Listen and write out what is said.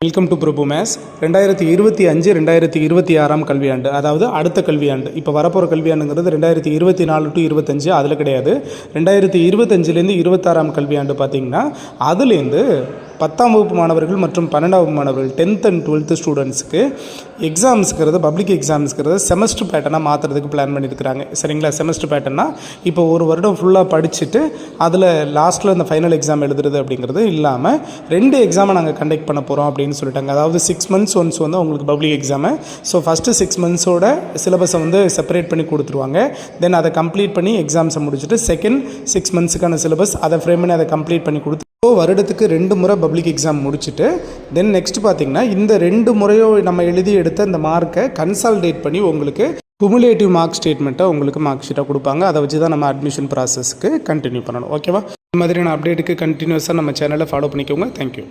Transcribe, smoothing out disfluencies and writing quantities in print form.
Welcome to Prabhu maze. 2025-2026 கல்வியாண்டு, அதாவது அடுத்த கல்வியாண்டு. இப்போ வரப்போகிற கல்வியாண்டுங்கிறது 2024 to 25, அதில் கிடையாது. 2025லேருந்து 26 கல்வியாண்டு பார்த்திங்கன்னா அதுலேருந்து 10ஆம் வகுப்பு மாணவர்கள் மற்றும் 12ஆம் வகுப்பு மாணவர்கள் 10th and 12th ஸ்டூடெண்ட்ஸுக்கு எக்ஸாம்ஸுங்கிறது பப்ளிக் எக்ஸாம்ஸுங்கிறது செமஸ்டர் பேட்டர்னாக மாற்றுறதுக்கு பிளான் பண்ணியிருக்கிறாங்க. சரிங்களா? செமஸ்டர் பேட்டர்னா இப்போ ஒரு வருடம் ஃபுல்லாக படிச்சுட்டு அதில் லாஸ்ட்டில் இந்த ஃபைனல் எக்ஸாம் எழுதுறது அப்படிங்கிறது இல்லாமல் 2 எக்ஸாமை நாங்கள் கண்டக்ட் பண்ண போகிறோம் அப்படின்னு சொல்லிட்டாங்க. அதாவது 6 months ஒன்ஸ் வந்து உங்களுக்கு பப்ளிக் எக்ஸாமு. ஸோ ஃபஸ்ட்டு 6 monthsோட சிலபஸை வந்து செப்பரேட் பண்ணி கொடுத்துருவாங்க. தென் அதை கம்ப்ளீட் பண்ணி எக்ஸாம்ஸை முடிச்சுட்டு செகண்ட் 6 monthsக்கான சிலபஸ் அதை ஃப்ரேம் பண்ணி அதை கம்ப்ளீட் பண்ணி கொடுத்து வருடத்துக்கு 2 முறை பப்ளிக் எக்ஸாம் முடிச்சுட்டு தென் நெக்ஸ்ட் பார்த்திங்கன்னா இந்த 2 முறையோ நம்ம எழுதி எடுத்த இந்த மார்க்கை கன்சால்டேட் பண்ணி உங்களுக்கு குமுலேட்டிவ் மார்க் ஸ்டேட்மெண்ட்டை உங்களுக்கு மார்க் ஷீட்டாக கொடுப்பாங்க. அதை வச்சு தான் நம்ம அட்மிஷன் ப்ராசஸ்க்கு கண்டினியூ பண்ணணும். ஓகேவா? இந்த மாதிரியான அப்டேட்டுக்கு கண்டினியூஸாக நம்ம சேனலை ஃபாலோ பண்ணிக்கோங்க. தேங்க்யூ.